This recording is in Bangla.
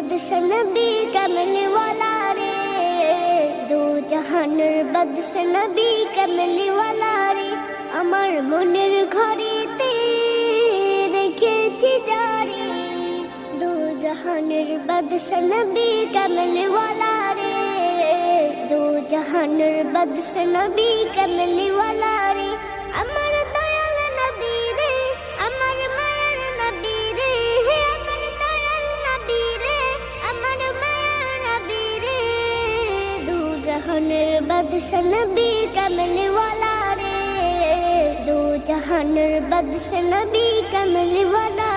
বাদশা নবী কামলি ওয়ালা রে, দু জাহানের বাদশা নবী কামলি ওয়ালা রে। আমার মনের ঘরেতে রেখেছি জারি, দু জাহানের বাদশা নবী কামলি ওয়ালা রে, দু জাহানের বাদশা নবী কামলি ওয়ালা রে। আমার দয়াল নবী রে, আমার মায়ের নবী রে, আমার দয়াল নবী রে, আমার মায়ের নবী রে, দু জাহানের বাদশা নবী কামলি ওয়ালা রে, দু জাহানের বাদশা নবী কামলি ওয়ালা